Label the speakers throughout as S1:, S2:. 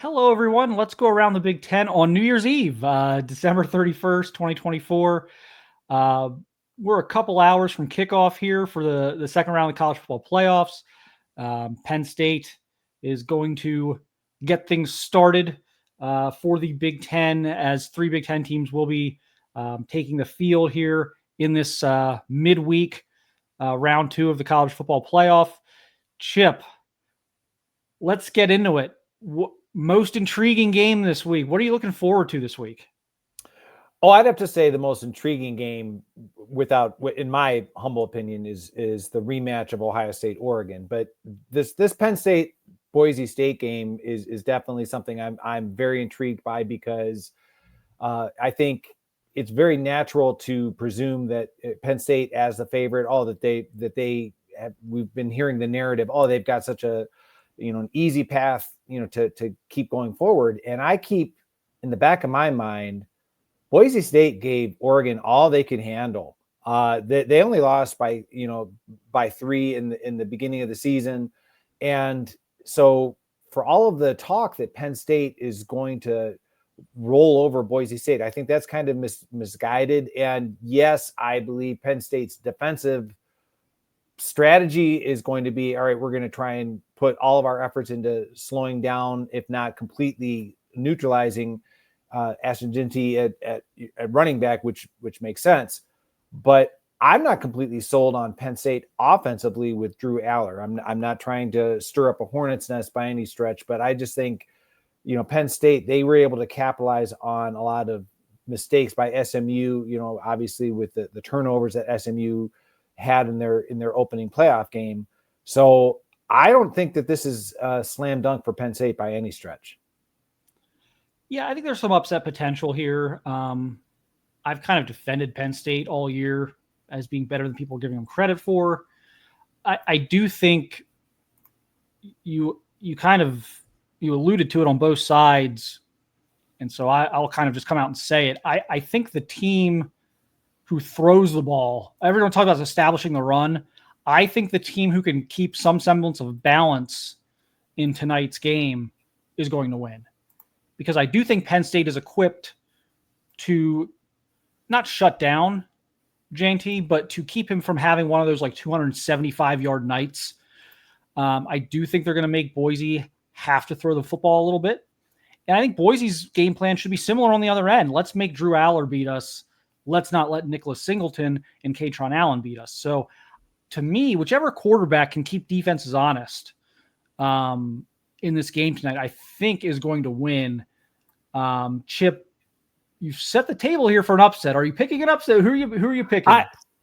S1: Hello, everyone. Let's go around the Big Ten on New Year's Eve, December 31st, 2024. Uh, we're a couple hours from kickoff here for the second round of the college football playoffs. Penn State is going to get things started for the Big Ten, as three Big Ten teams will be taking the field here in this midweek round two of the college football playoff. Chip, let's get into it. Most intriguing game this week. What are you looking forward to this week?
S2: Oh, I'd have to say the most intriguing game, in my humble opinion, is the rematch of Ohio State Oregon. But this Penn State Boise State game is definitely something I'm very intrigued by, because I think it's very natural to presume that Penn State, as the favorite, we've been hearing the narrative, they've got such an easy path, to keep going forward. And I keep in the back of my mind, Boise State gave Oregon all they could handle. They only lost by 3 in the beginning of the season. And so for all of the talk that Penn State is going to roll over Boise State, I think that's kind of misguided. And yes, I believe Penn State's defensive strategy is going to be, all right, we're going to try and put all of our efforts into slowing down, if not completely neutralizing Ashton Jeanty at running back, which makes sense. But I'm not completely sold on Penn State offensively with Drew Aller. I'm not trying to stir up a hornet's nest by any stretch, but I just think, Penn State, they were able to capitalize on a lot of mistakes by SMU, obviously with the turnovers that SMU had in their opening playoff game. So I don't think that this is a slam dunk for Penn State by any stretch.
S1: Yeah, I think there's some upset potential here. I've kind of defended Penn State all year as being better than people are giving them credit for. I do think you alluded to it on both sides, and so I'll kind of just come out and say it. I think the team who throws the ball, everyone talks about establishing the run. I think the team who can keep some semblance of balance in tonight's game is going to win, because I do think Penn State is equipped to not shut down Jeanty, but to keep him from having one of those like 275-yard nights. I do think they're going to make Boise have to throw the football a little bit. And I think Boise's game plan should be similar on the other end. Let's make Drew Aller beat us. Let's not let Nicholas Singleton and Katron Allen beat us. So to me, whichever quarterback can keep defenses honest in this game tonight, I think is going to win. Chip, you've set the table here for an upset. Are you picking an upset? Who are you picking?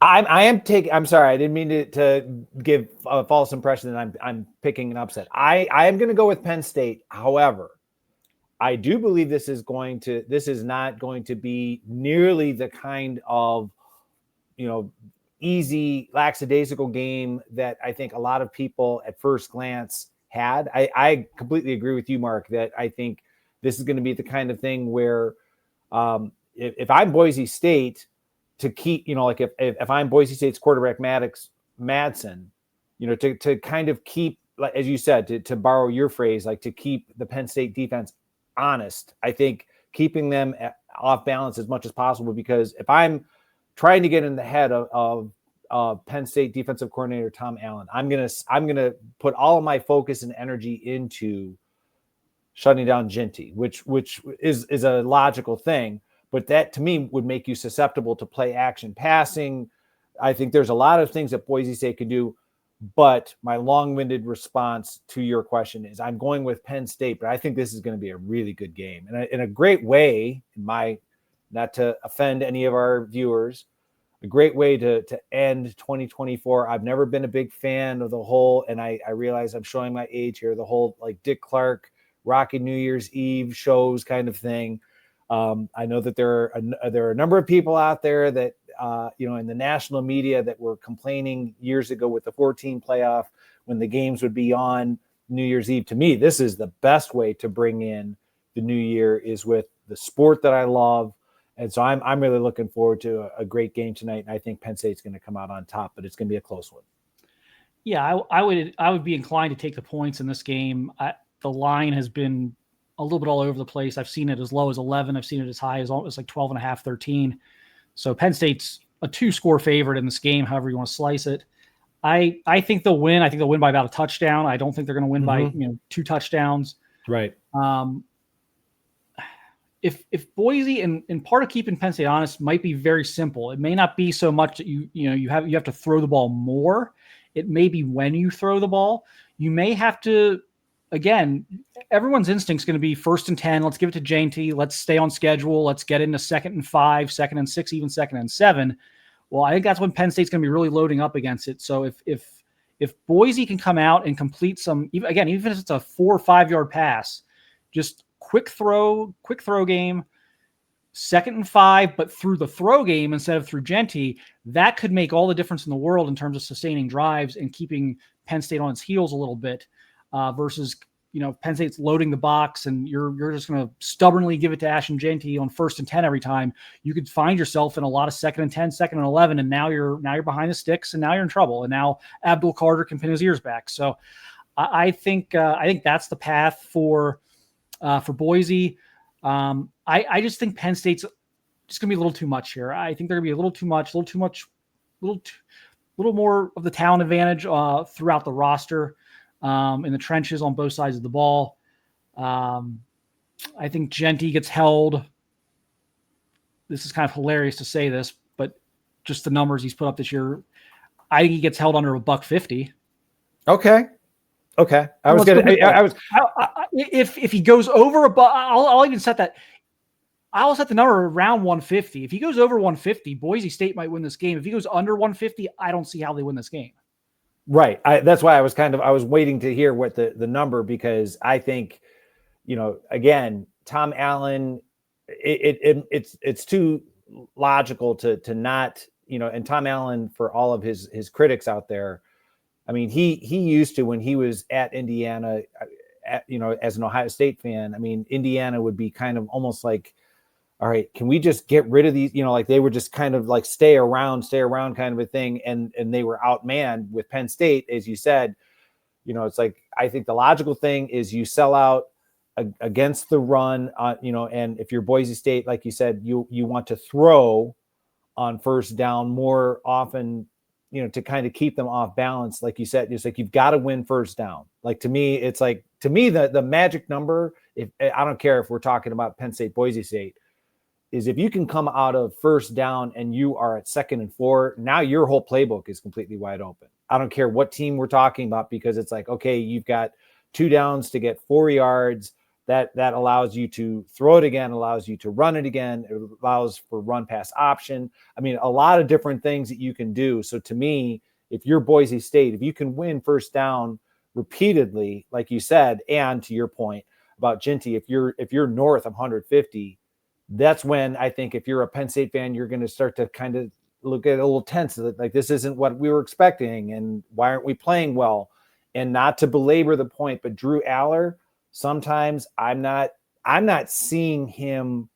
S2: I am taking. I'm sorry, I didn't mean to give a false impression that I'm picking an upset. I am going to go with Penn State. However, I do believe this is not going to be nearly the kind of easy, lackadaisical game that I think a lot of people at first glance had. I completely agree with you, Marc, that I think this is going to be the kind of thing where if I'm Boise State, to keep, if I'm Boise State's quarterback Madsen, to kind of keep, like, as you said, to borrow your phrase, like to keep the Penn State defense honest, I think keeping them off balance as much as possible, because if I'm trying to get in the head of Penn State defensive coordinator Tom Allen, I'm gonna put all of my focus and energy into shutting down Jeanty, which is a logical thing, but that to me would make you susceptible to play action passing. I think there's a lot of things that Boise State can do. But my long-winded response to your question is I'm going with Penn State, but I think this is going to be a really good game. And in a great way, not to offend any of our viewers, a great way to end 2024. I've never been a big fan of the whole, and I realize I'm showing my age here, the whole like Dick Clark, Rocky New Year's Eve shows kind of thing. I know that there are a number of people out there that, in the national media that were complaining years ago with the 14 playoff when the games would be on New Year's Eve. To me, this is the best way to bring in the new year, is with the sport that I love. And so I'm really looking forward to a great game tonight. And I think Penn State's going to come out on top, but it's going to be a close one.
S1: Yeah, I would be inclined to take the points in this game. The line has been a little bit all over the place. I've seen it as low as 11. I've seen it as high as like 12 and a half, 13. So Penn State's a 2-score favorite in this game, however you want to slice it. I think they'll win. I think they'll win by about a touchdown. I don't think they're going to win by 2 touchdowns.
S2: Right.
S1: If Boise and part of keeping Penn State honest might be very simple. It may not be so much that you have to throw the ball more. It may be when you throw the ball, you may have to. Again, everyone's instinct is going to be 1st and 10. Let's give it to JT. Let's stay on schedule. Let's get into 2nd and 5, 2nd and 6, even 2nd and 7. Well, I think that's when Penn State's going to be really loading up against it. So if Boise can come out and complete some, even if it's a 4 or 5 yard pass, just quick throw game, 2nd and 5, but through the throw game instead of through JT, that could make all the difference in the world in terms of sustaining drives and keeping Penn State on its heels a little bit. Versus, Penn State's loading the box and you're just going to stubbornly give it to Ashton Jeanty on 1st and 10 every time. You could find yourself in a lot of 2nd and 10, 2nd and 11, and now you're behind the sticks and now you're in trouble. And now Abdul Carter can pin his ears back. So I think that's the path for Boise. I just think Penn State's just going to be a little too much here. I think they're going to be a little too much, little more of the talent advantage throughout the roster. In the trenches on both sides of the ball. I think Jeanty gets held. This is kind of hilarious to say this, but just the numbers he's put up this year, I think he gets held under $150.
S2: Okay.
S1: If he goes over I'll even set that. I'll set the number around 150. If he goes over 150, Boise State might win this game. If he goes under 150, I don't see how they win this game.
S2: Right. That's why I was waiting to hear what the number, because I think, again, Tom Allen, it's too logical to not, and Tom Allen, for all of his critics out there, I mean, he used to, when he was at Indiana, as an Ohio State fan, I mean, Indiana would be kind of almost like, all right, can we just get rid of these? Like they were just kind of like stay around kind of a thing. And they were outmanned with Penn State, as you said. It's like, I think the logical thing is you sell out against the run, and if you're Boise State, like you said, you want to throw on 1st down more often, to kind of keep them off balance. Like you said, it's like, you've got to win 1st down. Like, to me, it's like, the magic number, if I don't care if we're talking about Penn State, Boise State, is if you can come out of 1st down and you are at 2nd and 4, now your whole playbook is completely wide open. I don't care what team we're talking about, because it's like, okay, you've got 2 downs to get 4 yards. That allows you to throw it again, allows you to run it again. It allows for run pass option. I mean, a lot of different things that you can do. So to me, if you're Boise State, if you can win 1st down repeatedly, like you said, and to your point about Jeanty, if you're north of 150, that's when I think, if you're a Penn State fan, you're going to start to kind of look at a little tense. Like, this isn't what we were expecting. And why aren't we playing well? And not to belabor the point, but Drew Aller, sometimes I'm not seeing him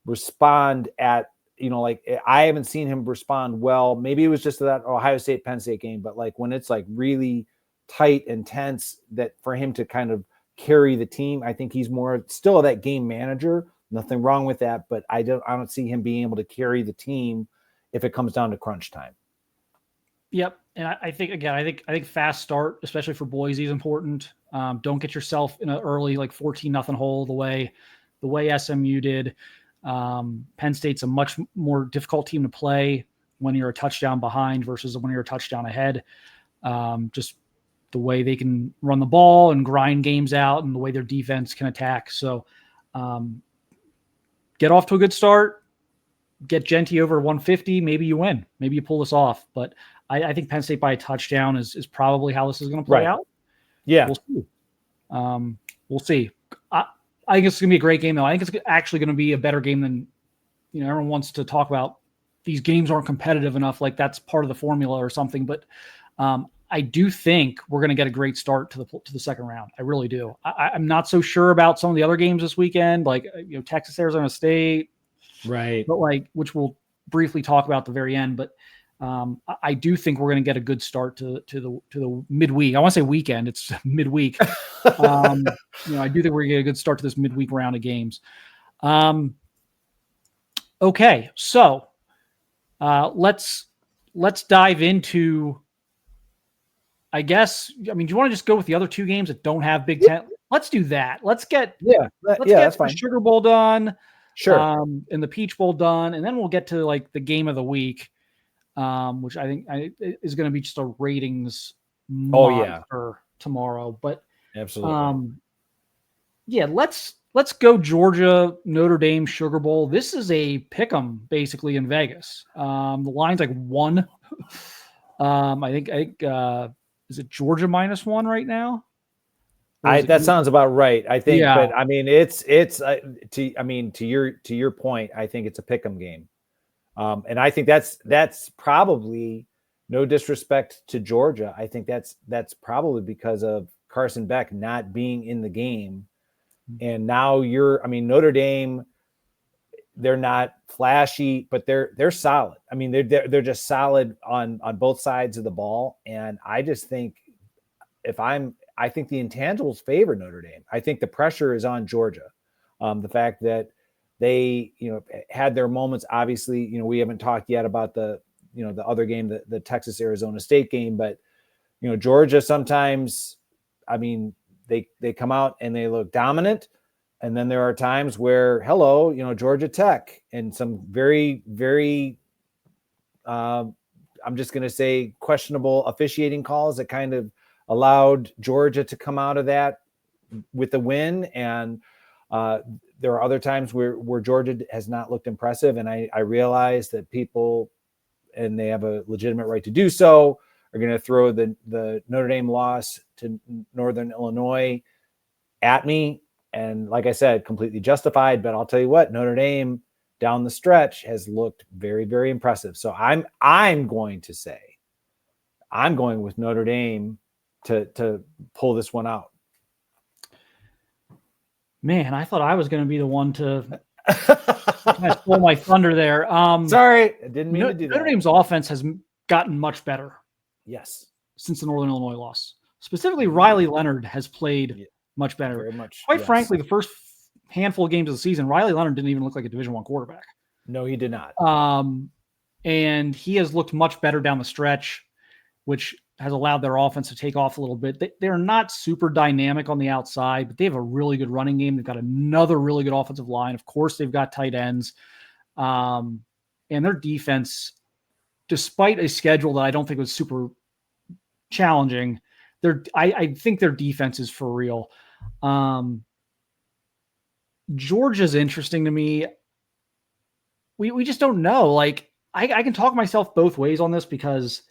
S2: respond at, like, I haven't seen him respond well. Maybe it was just that Ohio State, Penn State game, but like when it's like really tight and tense, that for him to kind of carry the team, I think he's more still that game manager. Nothing wrong with that, but I don't see him being able to carry the team if it comes down to crunch time.
S1: Yep, and I think fast start, especially for Boise, is important. Don't get yourself in an early 14-0 hole the way SMU did. Penn State's a much more difficult team to play when you're a touchdown behind versus when you're a touchdown ahead. Just the way they can run the ball and grind games out, and the way their defense can attack. So. Get off to a good start, get Jeanty over 150, maybe you win. Maybe you pull this off. But I think Penn State by a touchdown is probably how this is going to play out.
S2: Yeah.
S1: We'll see. We'll see. I think it's going to be a great game, though. I think it's actually going to be a better game than, everyone wants to talk about. These games aren't competitive enough, like that's part of the formula or something. But I do think we're going to get a great start to the second round. I really do. I'm not so sure about some of the other games this weekend, like Texas, Arizona State,
S2: right?
S1: But which we'll briefly talk about at the very end. But I do think we're going to get a good start to the midweek. I want to say weekend. It's midweek. I do think we're going to get a good start to this midweek round of games. Okay, so let's dive into. I guess. I mean, do you want to just go with the other two games that don't have Big Ten? Let's do that. Let's get
S2: that's fine.
S1: the Sugar Bowl done.
S2: Sure.
S1: And the Peach Bowl done, and then we'll get to like the game of the week, which I think is going to be just a ratings monster tomorrow. But
S2: absolutely,
S1: let's go Georgia, Notre Dame, Sugar Bowl. This is a pick'em basically in Vegas. The line's like 1. I think is it Georgia -1 right now?
S2: That sounds about right. I think, but I mean, it's to your point, I think it's a pick'em game. And I think that's probably, no disrespect to Georgia, I think that's probably because of Carson Beck not being in the game. And now Notre Dame, they're not flashy, but they're solid. I mean, they're just solid on both sides of the ball. And I just think I think the intangibles favor Notre Dame. I think the pressure is on Georgia. The fact that they, had their moments, obviously, we haven't talked yet about the other game, the Texas Arizona State game, but Georgia sometimes, I mean, they come out and they look dominant. And then there are times where, Georgia Tech, and some very, very, I'm just going to say questionable officiating calls that kind of allowed Georgia to come out of that with a win. And there are other times where Georgia has not looked impressive. And I realize that people, and they have a legitimate right to do so, are going to throw the Notre Dame loss to Northern Illinois at me. And like I said, completely justified. But I'll tell you what, Notre Dame down the stretch has looked very, very impressive. So I'm going to say, I'm going with Notre Dame to pull this one out.
S1: Man, I thought I was going to be the one to kind of stole my thunder there.
S2: Sorry, I didn't mean to do that.
S1: Notre Dame's offense has gotten much better.
S2: Yes.
S1: Since the Northern Illinois loss. Specifically, Riley Leonard has played much better.
S2: Very much.
S1: Quite frankly, the first handful of games of the season, Riley Leonard didn't even look like a Division I quarterback.
S2: No, he did not.
S1: And he has looked much better down the stretch, which has allowed their offense to take off a little bit. They're not super dynamic on the outside, but they have a really good running game. They've got another really good offensive line. Of course, they've got tight ends. And their defense, despite a schedule that I don't think was super challenging, I think their defense is for real. Georgia's interesting to me. We just don't know. Like, I can talk myself both ways on this, because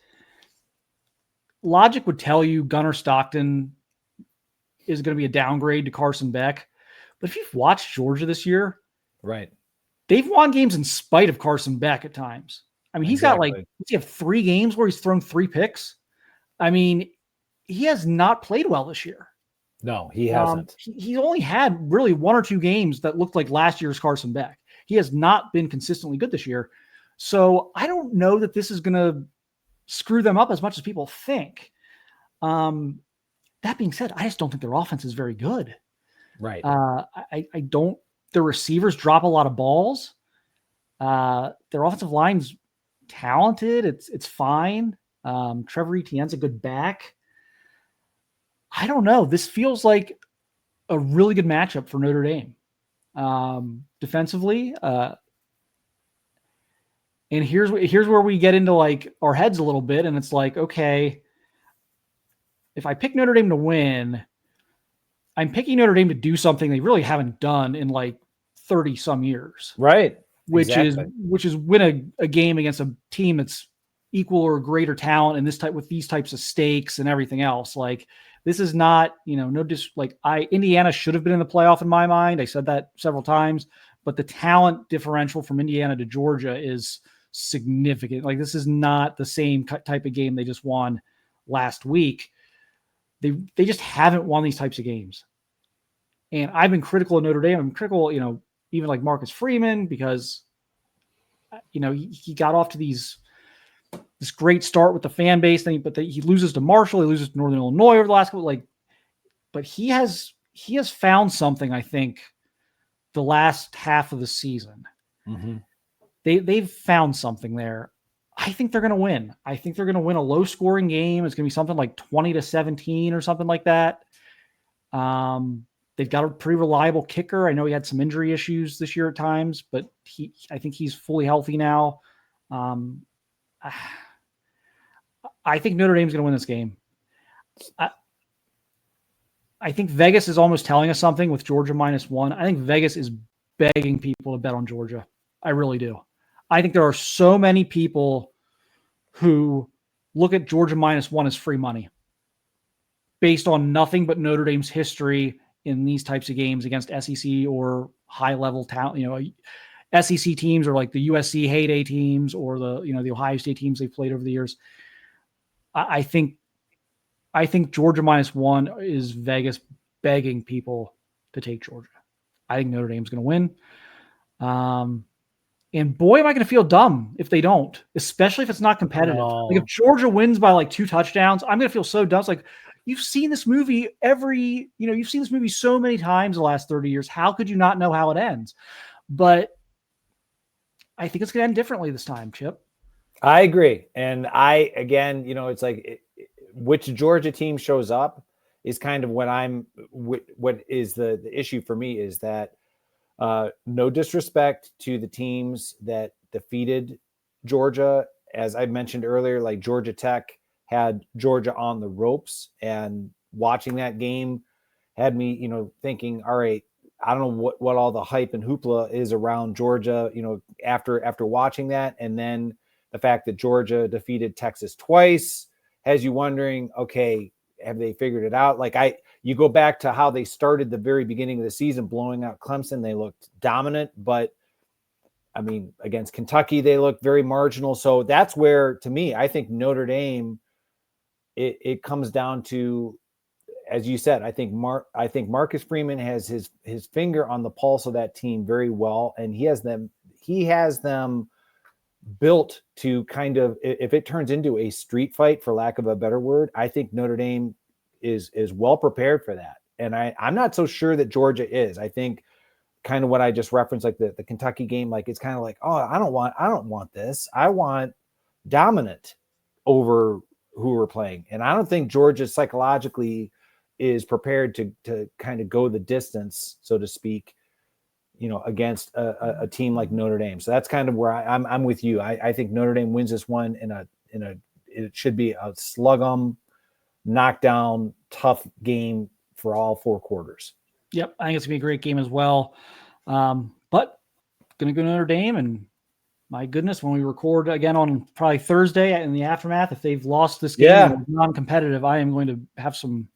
S1: logic would tell you Gunnar Stockton is going to be a downgrade to Carson Beck. But if you've watched Georgia this year,
S2: right,
S1: they've won games in spite of Carson Beck at times. I mean, he's got does he have 3 games where he's thrown 3 picks? I mean, he has not played well this year.
S2: No, he hasn't.
S1: He's only had really 1 or 2 games that looked like last year's Carson Beck. He has not been consistently good this year. So I don't know that this is going to screw them up as much as people think. That being said, I just don't think their offense is very good.
S2: Right.
S1: I don't. The receivers drop a lot of balls. Their offensive line's talented. It's fine. Trevor Etienne's a good back. I don't know. This feels like a really good matchup for Notre Dame defensively. And here's where we get into like our heads a little bit. And it's like, okay, if I pick Notre Dame to win, I'm picking Notre Dame to do something they really haven't done in like 30 some years.
S2: Right.
S1: Which is win a game against a team that's equal or greater talent and with these types of stakes and everything else. Like, this is not, Indiana should have been in the playoff in my mind. I said that several times, but the talent differential from Indiana to Georgia is significant. Like, this is not the same type of game they just won last week. They just haven't won these types of games. And I've been critical of Notre Dame. I'm critical, even like Marcus Freeman, because, he got off to these this great start with the fan base, but he loses to Marshall, he loses to Northern Illinois over the last couple, but he has found something, I think, the last half of the season.
S2: Mm-hmm.
S1: They've found something there. I think they're going to win. I think they're going to win a low scoring game. It's going to be something like 20-17 or something like that. They've got a pretty reliable kicker. I know he had some injury issues this year at times, but I think he's fully healthy now. I think Notre Dame's going to win this game. I think Vegas is almost telling us something with Georgia -1. I think Vegas is begging people to bet on Georgia. I really do. I think there are so many people who look at Georgia -1 as free money based on nothing but Notre Dame's history in these types of games against SEC or high-level talent. SEC teams are like the USC heyday teams or the Ohio State teams they've played over the years. I think Georgia -1 is Vegas begging people to take Georgia. I think Notre Dame's going to win. And boy, am I going to feel dumb if they don't, especially if it's not competitive.
S2: No.
S1: Like if Georgia wins by like 2 touchdowns, I'm going to feel so dumb. It's like, you've seen this movie you've seen this movie so many times the last 30 years. How could you not know how it ends? But I think it's going to end differently this time, Chip.
S2: I agree. And it's like which Georgia team shows up is kind of what is the issue for me is that no disrespect to the teams that defeated Georgia. As I mentioned earlier, like Georgia Tech had Georgia on the ropes, and watching that game had me, thinking, all right, I don't know what all the hype and hoopla is around Georgia, after watching that. And then the fact that Georgia defeated Texas twice has you wondering, okay, have they figured it out? You go back to how they started the very beginning of the season, blowing out Clemson. They looked dominant, but I mean, against Kentucky, they looked very marginal. So that's where, to me, I think Notre Dame, it comes down to, as you said, I think Marcus Freeman has his finger on the pulse of that team very well. And he has them built to kind of, if it turns into a street fight, for lack of a better word, I think Notre Dame is well prepared for that. And I'm not so sure that Georgia is. I think kind of what I just referenced, like the Kentucky game, like it's kind of like, oh, I don't want this. I want dominant over who we're playing. And I don't think Georgia psychologically is prepared to kind of go the distance, so to speak, against a team like Notre Dame. So that's kind of where I'm with you. I think Notre Dame wins this one it should be a slug 'em, knockdown, tough game for all 4 quarters.
S1: Yep, I think it's gonna be a great game as well. But gonna go to Notre Dame, and my goodness, when we record again on probably Thursday in the aftermath, if they've lost this game and it's non-competitive, I am going to have some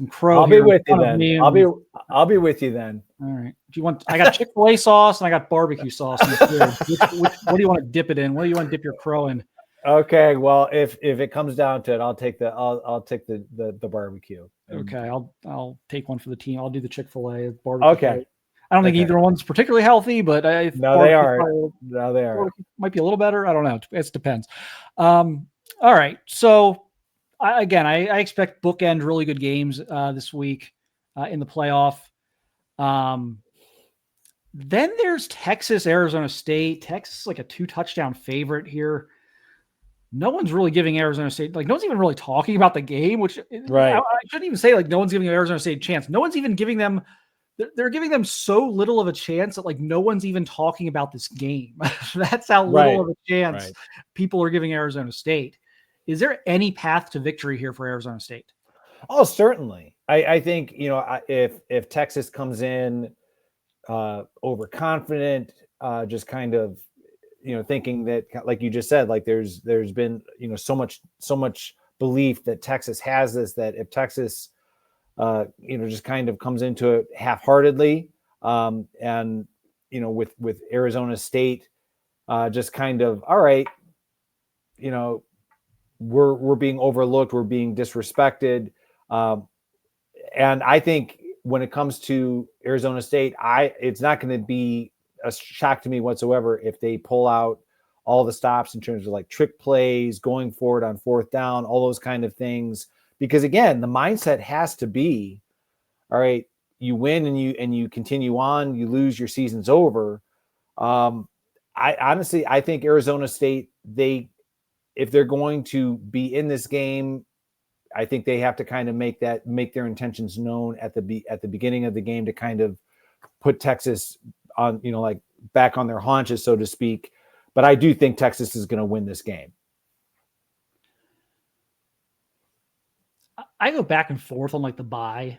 S1: crow.
S2: I'll be with you then. I'll be with you then.
S1: All right. Do you want? I got Chick-fil-A sauce and I got barbecue sauce. What do you want to dip it in? What do you want to dip your crow in?
S2: Okay. Well, if it comes down to it, I'll take the barbecue.
S1: Okay. I'll take one for the team. I'll do the Chick-fil-A barbecue.
S2: Okay.
S1: I don't think either one's particularly healthy, but
S2: no, they are. No, they are.
S1: Might be a little better. I don't know. It depends. All right. So I expect bookend really good games this week in the playoff. Then there's Texas, Arizona State. Texas is like a 2-touchdown favorite here. No one's really giving Arizona State, like no one's even really talking about the game, which
S2: right.
S1: I shouldn't even say like no one's giving Arizona State a chance. No one's even giving them, they're giving them so little of a chance that like no one's even talking about this game. That's how little of a chance people are giving Arizona State. Is there any path to victory here for Arizona State?
S2: Oh, certainly. I think, if Texas comes in overconfident, just kind of, thinking that, like you just said, like there's been, so much belief that Texas has this, that if Texas, just kind of comes into it half-heartedly, and, with Arizona State, just kind of, all right, we're being overlooked, we're being disrespected. And I think when it comes to Arizona State, it's not going to be a shock to me whatsoever if they pull out all the stops in terms of like trick plays, going forward on fourth down, all those kind of things. Because again, the mindset has to be, all right, you win and you continue on, you lose, your season's over. I think Arizona State, if they're going to be in this game, I think they have to kind of make their intentions known at the beginning of the game to kind of put Texas on, like back on their haunches, so to speak. But I do think Texas is going to win this game.
S1: I go back and forth on like the bye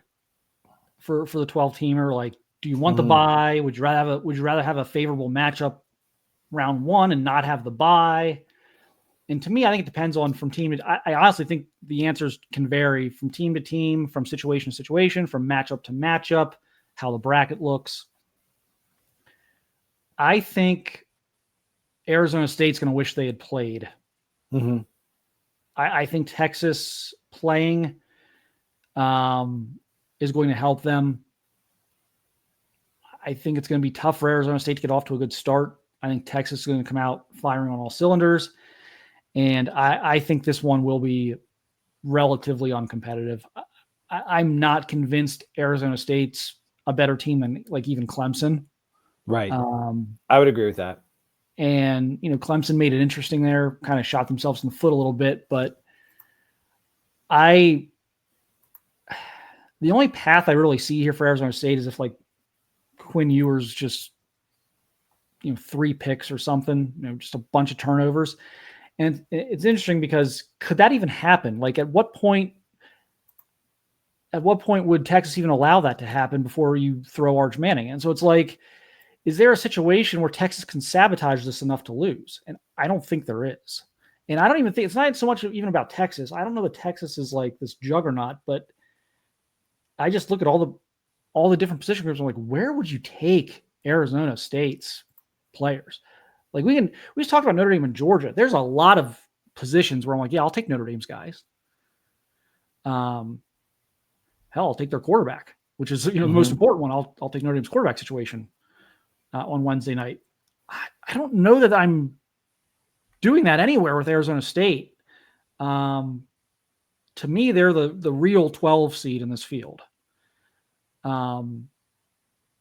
S1: for the 12-teamer. Like, do you want the bye? Would you rather have a favorable matchup round one and not have the bye? And to me, I think it depends on from team to, I honestly think the answers can vary from team to team, from situation to situation, from matchup to matchup, how the bracket looks. I think Arizona State's going to wish they had played.
S2: Mm-hmm.
S1: I think Texas playing is going to help them. I think it's going to be tough for Arizona State to get off to a good start. I think Texas is going to come out firing on all cylinders. And I think this one will be relatively uncompetitive. I'm not convinced Arizona State's a better team than like even Clemson.
S2: Right. I would agree with that.
S1: And, Clemson made it interesting there, kind of shot themselves in the foot a little bit. But the only path I really see here for Arizona State is if like Quinn Ewers just, 3 picks or something, just a bunch of turnovers. And it's interesting because could that even happen? Like at what point would Texas even allow that to happen before you throw Arch Manning? And so it's like, is there a situation where Texas can sabotage this enough to lose? And I don't think there is. And I don't even think it's not so much even about Texas. I don't know that Texas is like this juggernaut, but I just look at all the different position groups. I'm like, where would you take Arizona State's players? Like we just talked about Notre Dame and Georgia. There's a lot of positions where I'm like, yeah, I'll take Notre Dame's guys. Hell, I'll take their quarterback, which is the most important one. I'll take Notre Dame's quarterback situation on Wednesday night. I don't know that I'm doing that anywhere with Arizona State. To me, they're the real 12 seed in this field.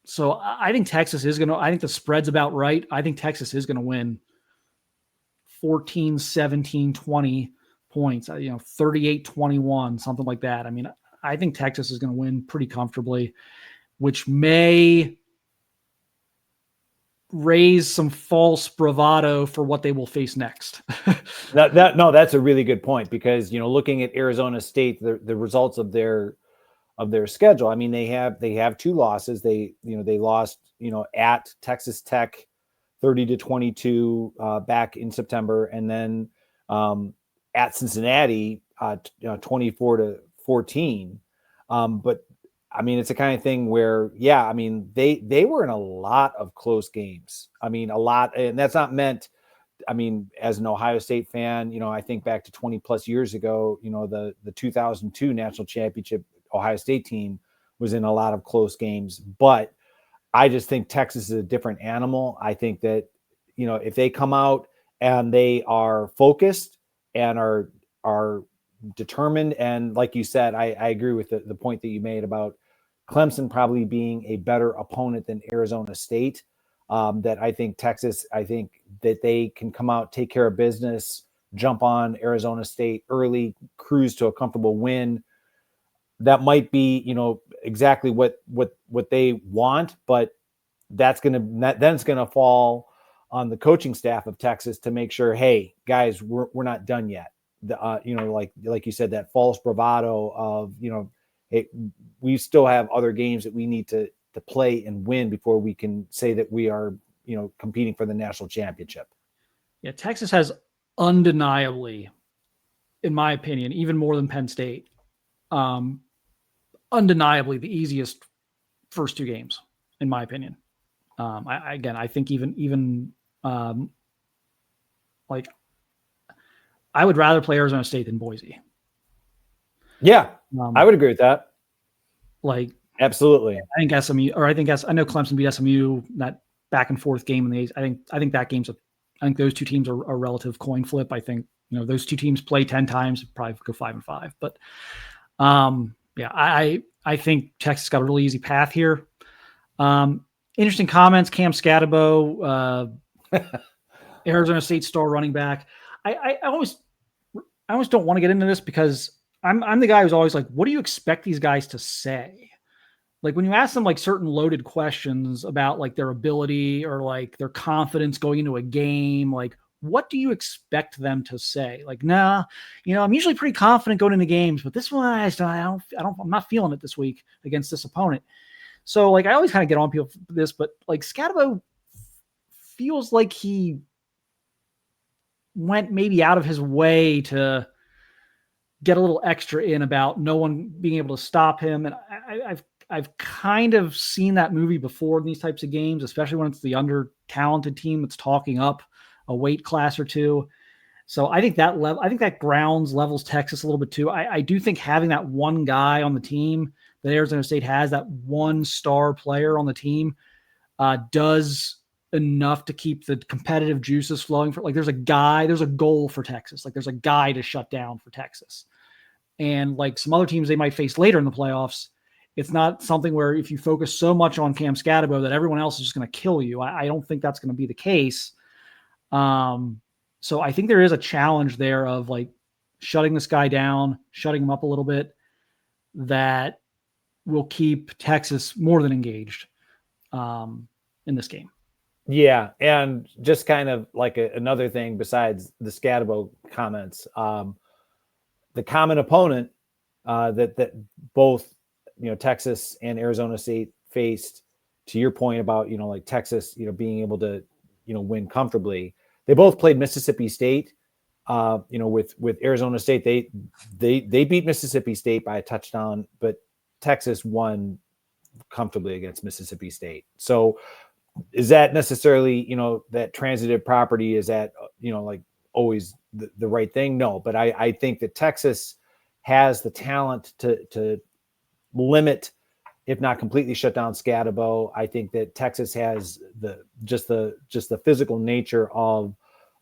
S1: So I think Texas is going to, I think the spread's about right. I think Texas is going to win 14, 17, 20 points, 38, 21, something like that. I mean, I think Texas is going to win pretty comfortably, which may raise some false bravado for what they will face next.
S2: That's a really good point because, looking at Arizona State, the results of their schedule. I mean, they have 2 losses. They lost, at Texas Tech 30-22 back in September. And then at Cincinnati 24-14. But I mean, it's the kind of thing where, yeah, I mean, they were in a lot of close games. I mean, a lot, and that's not meant, I mean, as an Ohio State fan, I think back to 20 plus years ago, the 2002 national championship Ohio State team was in a lot of close games, but I just think Texas is a different animal. I think that, if they come out and they are focused and are determined, and like you said, I agree with the point that you made about Clemson probably being a better opponent than Arizona State, that I think Texas, I think that they can come out, take care of business, jump on Arizona State early, cruise to a comfortable win. That might be, exactly what they want, but then it's going to fall on the coaching staff of Texas to make sure, hey guys, we're not done yet. Like you said, that false bravado of, hey, we still have other games that we need to play and win before we can say that we are, competing for the national championship.
S1: Yeah. Texas has undeniably, in my opinion, even more than Penn State, undeniably the easiest first 2 games, in my opinion. I think even like I would rather play Arizona State than Boise.
S2: Yeah, I would agree with that.
S1: Like,
S2: absolutely.
S1: I think SMU, or I know Clemson beat SMU, that back and forth game in the A's. I think that game's I think those two teams are a relative coin flip. I think, those two teams play 10 times, probably go 5-5. But yeah, I think Texas got a really easy path here. Interesting comments. Cam Scatabo, Arizona State star running back. I always don't want to get into this because I'm the guy who's always like, what do you expect these guys to say? Like when you ask them like certain loaded questions about like their ability or like their confidence going into a game, like what do you expect them to say? Like, nah, I'm usually pretty confident going into games, but this one I'm not feeling it this week against this opponent. So like I always kind of get on people for this, but like Scatabo feels like he went maybe out of his way to get a little extra in about no one being able to stop him. And I've kind of seen that movie before in these types of games, especially when it's the under talented team that's talking up a weight class or two. So I think that levels Texas a little bit too. I do think having that one guy on the team that Arizona State has, that one star player on the team, does enough to keep the competitive juices flowing. For like, there's a goal for Texas. Like there's a guy to shut down for Texas. And like some other teams they might face later in the playoffs, it's not something where if you focus so much on Cam Scatabo that everyone else is just going to kill you. I don't think that's going to be the case. So I think there is a challenge there of like shutting this guy down, shutting him up a little bit, that will keep Texas more than engaged in this game.
S2: Yeah, and just kind of like another thing besides the Scatabo comments, the common opponent that both Texas and Arizona State faced, to your point about like Texas being able to win comfortably. They both played Mississippi State. With Arizona State, they beat Mississippi State by a touchdown, but Texas won comfortably against Mississippi State. So is that necessarily that transitive property, is that like always the right thing? No, but I think that Texas has the talent to limit, if not completely shut down Scatabo. I think that Texas has the physical nature of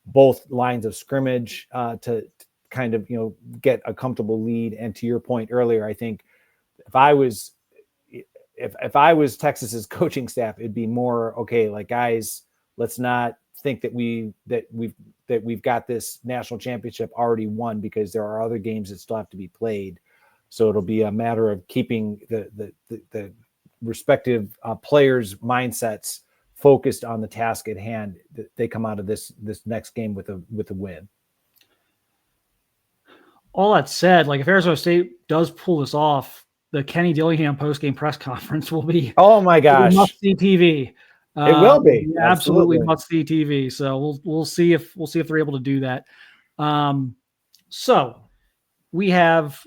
S2: both lines of scrimmage to kind of get a comfortable lead. And to your point earlier, I think if I was Texas's coaching staff, it'd be more, okay, like, guys, let's not think that we've got this national championship already won, because there are other games that still have to be played. So it'll be a matter of keeping the respective players' mindsets focused on the task at hand. They come out of this next game with a win.
S1: All that said, like if Arizona State does pull this off, the Kenny Dillingham post-game press conference will be,
S2: oh my gosh,
S1: must-see TV.
S2: It will be
S1: absolutely must-see TV. So we'll see if they're able to do that. So we have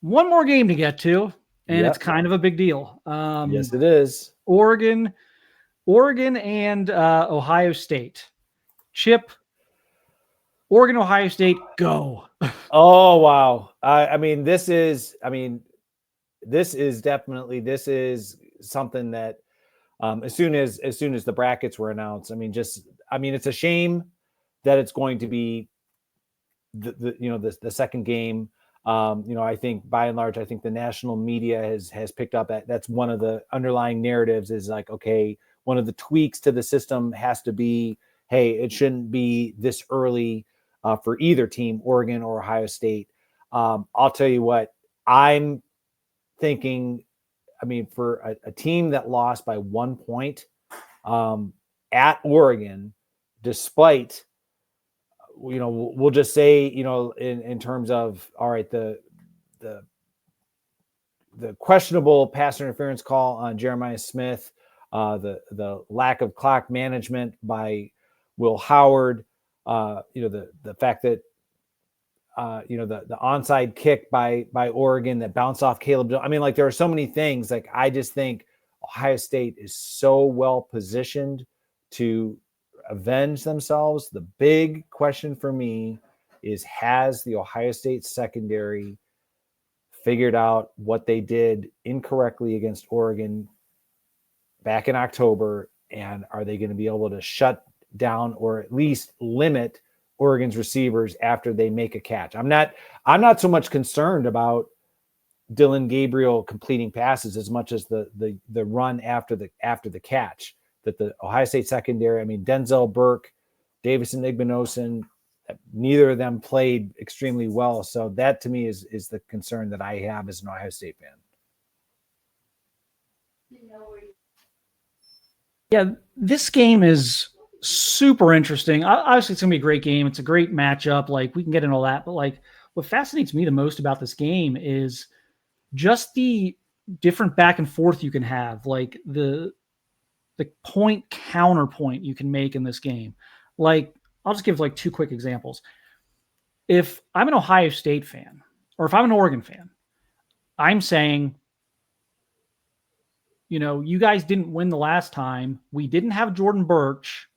S1: one more game to get to, and It's kind of a big deal.
S2: Yes, it is.
S1: Oregon and Ohio State. Chip, Oregon, Ohio State, go.
S2: Oh, wow. This is something that as soon as the brackets were announced, it's a shame that it's going to be the second game. I think by and large, I think the national media has picked up that's one of the underlying narratives, is like, okay, one of the tweaks to the system has to be, hey, it shouldn't be this early for either team, Oregon or Ohio State. I'll tell you what, I'm thinking, for a team that lost by 1 point at Oregon, despite, we'll just say, in terms of, all right, the questionable pass interference call on Jeremiah Smith, the lack of clock management by Will Howard, the fact that the onside kick by Oregon that bounced off Caleb. There are so many things. Like, I just think Ohio State is so well positioned to avenge themselves. The big question for me is, has the Ohio State secondary figured out what they did incorrectly against Oregon back in October? And are they going to be able to shut down or at least limit Oregon's receivers after they make a catch. I'm not so much concerned about Dylan Gabriel completing passes as much as the run after the catch that the Ohio State secondary, I mean, Denzel Burke, Davison Igbinosun, neither of them played extremely well. So that to me is the concern that I have as an Ohio State fan.
S1: Yeah, this game is super interesting. Obviously, it's going to be a great game. It's a great matchup. Like, we can get into all that. But, like, what fascinates me the most about this game is just the different back and forth you can have. Like, the point counterpoint you can make in this game. Like, I'll just give, like, two quick examples. If I'm an Ohio State fan, or if I'm an Oregon fan, I'm saying, you know, you guys didn't win the last time. We didn't have Jordan Birch.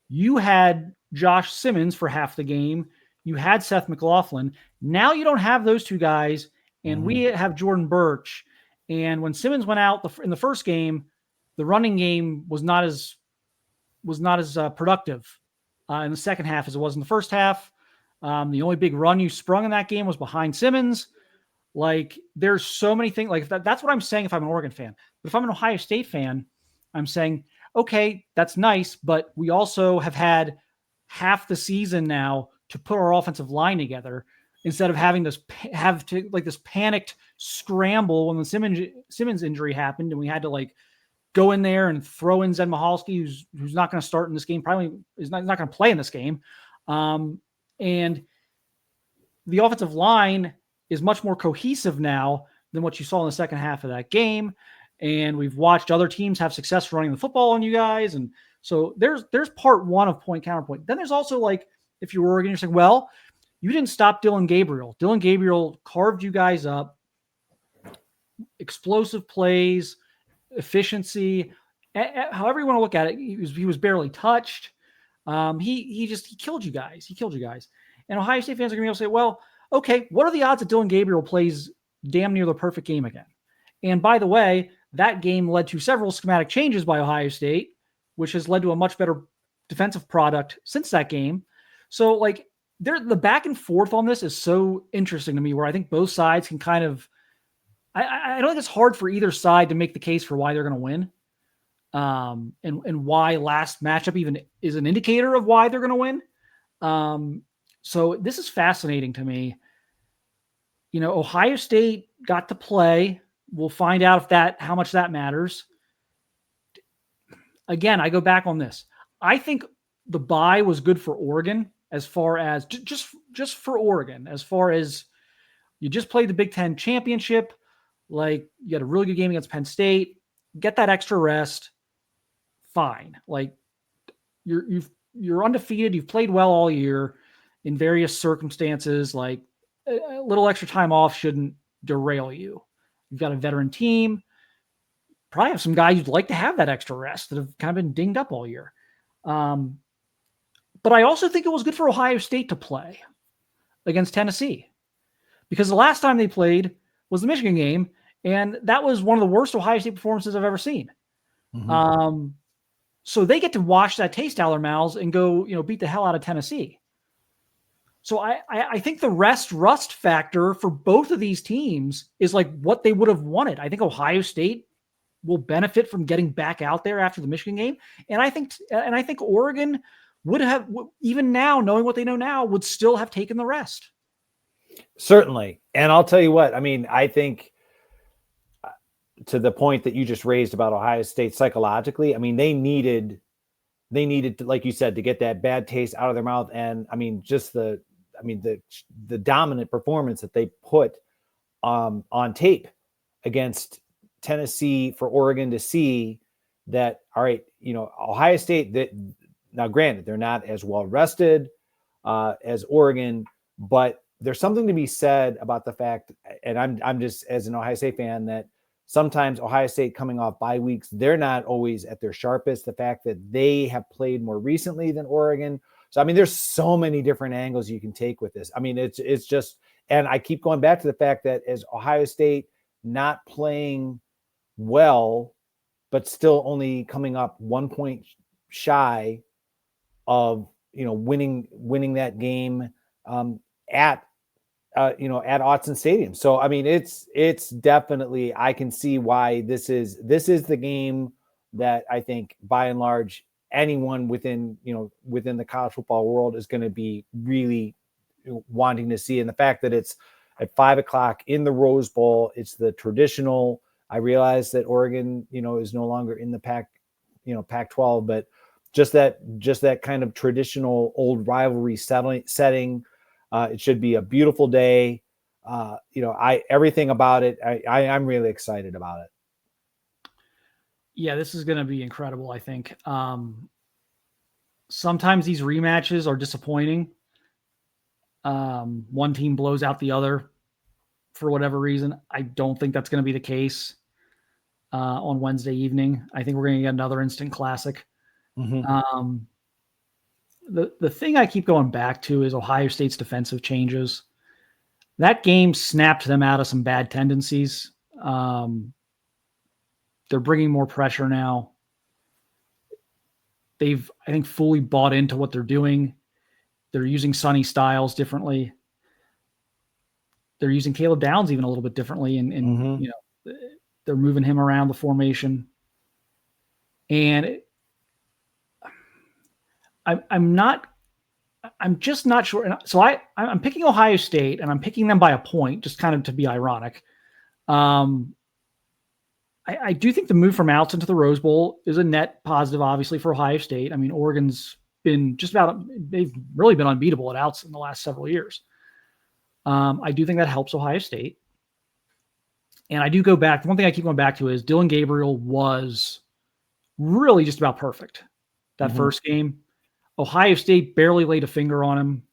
S1: You had Josh Simmons for half the game. You had Seth McLaughlin. Now you don't have those two guys, and we have Jordan Birch. And when Simmons went out in the first game, the running game was not as productive in the second half as it was in the first half. The only big run you sprung in that game was behind Simmons. Like, there's so many things. Like, that's what I'm saying if I'm an Oregon fan. But if I'm an Ohio State fan, I'm saying, okay, that's nice, but we also have had half the season now to put our offensive line together instead of having this this panicked scramble when the Simmons injury happened, and we had to like go in there and throw in Zen Michalski, who's not going to start in this game, probably is not going to play in this game, and the offensive line is much more cohesive now than what you saw in the second half of that game. And we've watched other teams have success running the football on you guys. And so there's part one of point counterpoint. Then there's also, like, if you're Oregon, you're saying, well, you didn't stop Dylan Gabriel. Dylan Gabriel carved you guys up. Explosive plays, efficiency, however you want to look at it. He was barely touched. He killed you guys. He killed you guys. And Ohio State fans are going to be able to say, well, okay, what are the odds that Dylan Gabriel plays damn near the perfect game again? And by the way, that game led to several schematic changes by Ohio State, which has led to a much better defensive product since that game. So, like, the back and forth on this is so interesting to me, where I think both sides can kind of, I don't think it's hard for either side to make the case for why they're going to win. And why last matchup even is an indicator of why they're going to win. So this is fascinating to me. You know, Ohio State got to play. We'll find out how much that matters. Again, I go back on this. I think the bye was good for Oregon, as far as just for Oregon, as far as you just played the Big Ten championship. Like, you had a really good game against Penn State. Get that extra rest. Fine. Like, you're undefeated. You've played well all year in various circumstances. Like, a little extra time off shouldn't derail you. You've got a veteran team. Probably have some guys you'd like to have that extra rest that have kind of been dinged up all year. But I also think it was good for Ohio State to play against Tennessee, because the last time they played was the Michigan game, and that was one of the worst Ohio State performances I've ever seen. So they get to wash that taste out of their mouths and go, beat the hell out of Tennessee. So I think the rust factor for both of these teams is like what they would have wanted. I think Ohio State will benefit from getting back out there after the Michigan game. And I think Oregon would have, even now, knowing what they know now, would still have taken the rest.
S2: Certainly. And I'll tell you what, I mean, I think to the point that you just raised about Ohio State psychologically, I mean, they needed to, like you said, to get that bad taste out of their mouth. And I mean, just the dominant performance that they put on tape against Tennessee for Oregon to see that, all right, Ohio State, that now granted, they're not as well rested as Oregon, but there's something to be said about the fact, and I'm just, as an Ohio State fan, that sometimes Ohio State coming off bye weeks, they're not always at their sharpest. The fact that they have played more recently than Oregon. So, I mean, there's so many different angles you can take with this. I mean, it's just, and I keep going back to the fact that as Ohio State not playing well, but still only coming up 1 point shy of, winning that game at Autzen Stadium. So, I mean, it's definitely, I can see why this is the game that I think by and large, anyone within the college football world is going to be really wanting to see. And the fact that it's at 5:00 in the Rose Bowl, it's the traditional, I realize that Oregon, is no longer in the Pac-12, but just that kind of traditional old rivalry setting. It should be a beautiful day. Everything about it, I'm really excited about it.
S1: Yeah, this is going to be incredible, I think. Sometimes these rematches are disappointing. One team blows out the other for whatever reason. I don't think that's going to be the case on Wednesday evening. I think we're going to get another instant classic. Mm-hmm. The thing I keep going back to is Ohio State's defensive changes. That game snapped them out of some bad tendencies. They're bringing more pressure now. They've, I think, fully bought into what they're doing. They're using Sonny Styles differently. They're using Caleb Downs even a little bit differently, and mm-hmm. They're moving him around the formation. And I'm just not sure. So I'm picking Ohio State, and I'm picking them by a point, just kind of to be ironic. I do think the move from Alton to the Rose Bowl is a net positive, obviously, for Ohio State. I mean, Oregon's been they've really been unbeatable at Alton in the last several years. I do think that helps Ohio State. And I do go back. The one thing I keep going back to is Dillon Gabriel was really just about perfect that mm-hmm. first game. Ohio State barely laid a finger on him.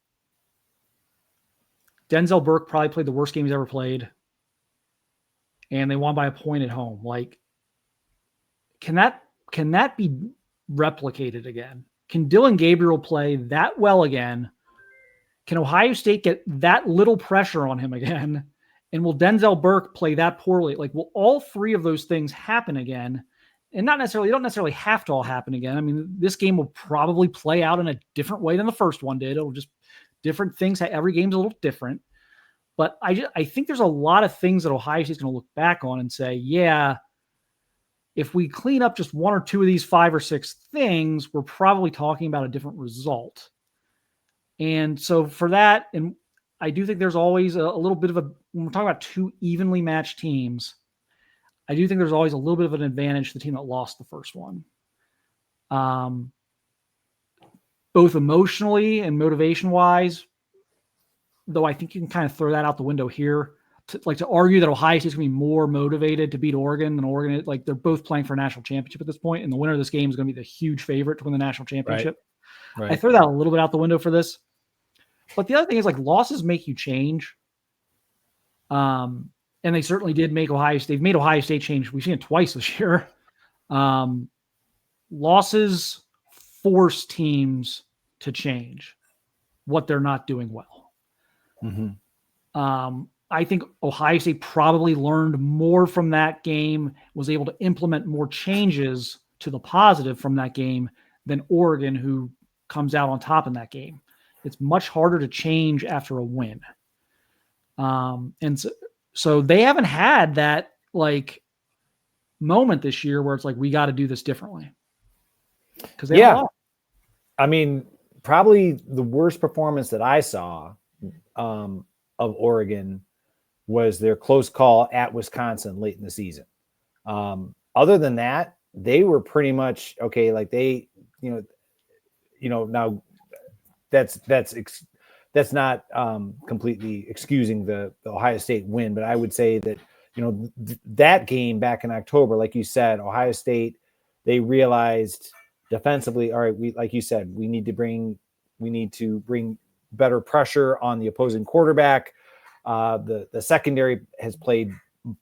S1: Denzel Burke probably played the worst game he's ever played. And they won by a point at home. Like, can that be replicated again? Can Dillon Gabriel play that well again? Can Ohio State get that little pressure on him again? And will Denzel Burke play that poorly? Like, will all three of those things happen again? And don't necessarily have to all happen again. I mean, this game will probably play out in a different way than the first one did. It'll just different things. Every game's a little different. But I think there's a lot of things that Ohio State's going to look back on and say, yeah, if we clean up just one or two of these 5 or 6 things, we're probably talking about a different result. And so for that, and I do think there's always a little bit of when we're talking about two evenly matched teams, I do think there's always a little bit of an advantage to the team that lost the first one. Both emotionally and motivation-wise, though I think you can kind of throw that out the window here. To argue that Ohio State's going to be more motivated to beat Oregon than Oregon, like they're both playing for a national championship at this point, and the winner of this game is going to be the huge favorite to win the national championship. Right. I throw that a little bit out the window for this. But the other thing is, like, losses make you change. And they certainly did make Ohio State. They've made Ohio State change. We've seen it twice this year. Losses force teams to change what they're not doing well. Mm-hmm. I think Ohio State probably learned more from that game, was able to implement more changes to the positive from that game than Oregon, who comes out on top in that game. It's much harder to change after a win. And so they haven't had that like moment this year where it's like, we got to do this differently.
S2: Yeah. I mean, probably the worst performance that I saw of Oregon was their close call at Wisconsin late in the season. Other than that, they were pretty much okay. Like they, now that's not completely excusing the Ohio State win, but I would say that, that game back in October, like you said, Ohio State, they realized defensively, all right, like you said, we need to bring better pressure on the opposing quarterback. The secondary has played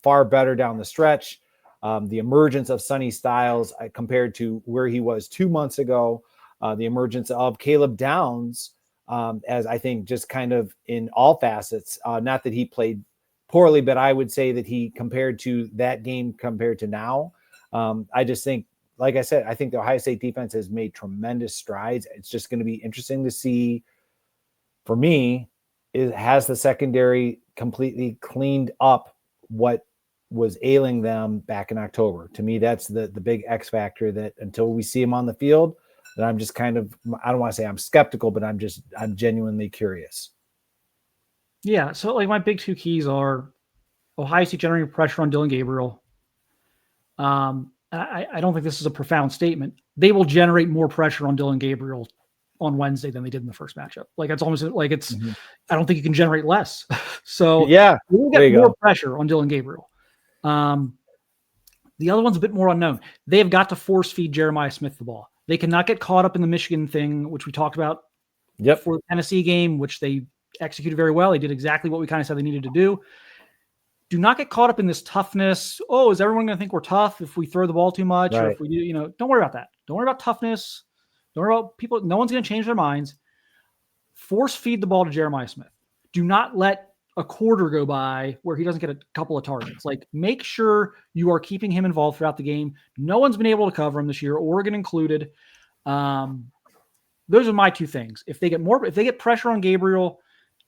S2: far better down the stretch. The emergence of Sonny Styles compared to where he was 2 months ago, the emergence of Caleb Downs, as I think just kind of in all facets, not that he played poorly, but I would say that he compared to that game compared to now, I just think like I said, I think the Ohio State defense has made tremendous strides. It's just going to be interesting to see, for me, has the secondary completely cleaned up what was ailing them back in October. To me, that's the big X factor, that until we see him on the field, that I'm just kind of, I don't want to say I'm skeptical, but I'm genuinely curious.
S1: Yeah. So like my big two keys are Ohio State generating pressure on Dylan Gabriel. I don't think this is a profound statement. They will generate more pressure on Dylan Gabriel on Wednesday than they did in the first matchup. Like it's almost like it's, I don't think you can generate less. So
S2: yeah,
S1: we'll get more pressure on Dylan Gabriel. The other one's a bit more unknown. They have got to force feed Jeremiah Smith the ball. They cannot get caught up in the Michigan thing, which we talked about for the Tennessee game, which they executed very well. They did exactly what we kind of said they needed to do. Do not get caught up in this toughness. Oh, is everyone going to think we're tough if we throw the ball too much? Right. Or if we do, don't worry about that. Don't worry about toughness. Don't worry about people. No one's going to change their minds. Force feed the ball to Jeremiah Smith. Do not let a quarter go by where he doesn't get a couple of targets. Like, make sure you are keeping him involved throughout the game. No one's been able to cover him this year, Oregon included. Those are my two things. If they get pressure on Gabriel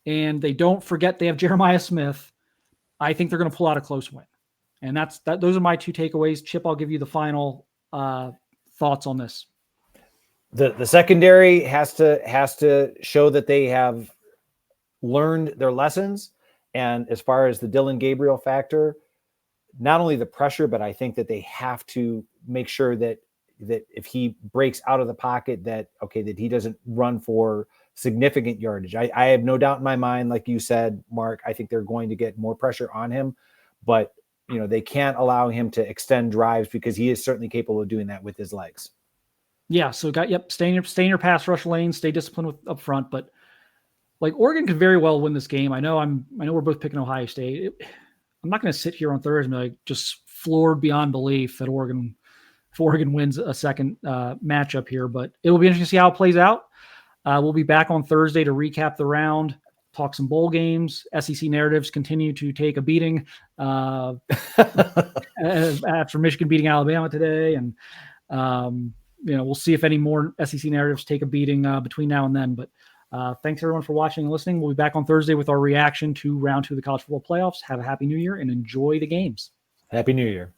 S1: and they don't forget they have Jeremiah Smith, I think they're going to pull out a close win. And those are my two takeaways. Chip, I'll give you the final thoughts on this.
S2: The secondary has to show that they have learned their lessons. And as far as the Dylan Gabriel factor, not only the pressure, but I think that they have to make sure that if he breaks out of the pocket, that he doesn't run for significant yardage. I have no doubt in my mind, like you said, Mark, I think they're going to get more pressure on him, but they can't allow him to extend drives, because he is certainly capable of doing that with his legs. Yeah. So stay in your pass rush lane, stay disciplined up front, but like Oregon could very well win this game. I know we're both picking Ohio State. I'm not going to sit here on Thursday and be like just floored beyond belief that Oregon wins a second matchup here, but it will be interesting to see how it plays out. We'll be back on Thursday to recap the round, talk some bowl games. SEC narratives continue to take a beating after Michigan beating Alabama today. And, we'll see if any more SEC narratives take a beating between now and then. But thanks everyone for watching and listening. We'll be back on Thursday with our reaction to round 2 of the college football playoffs. Have a happy new year and enjoy the games. Happy New Year.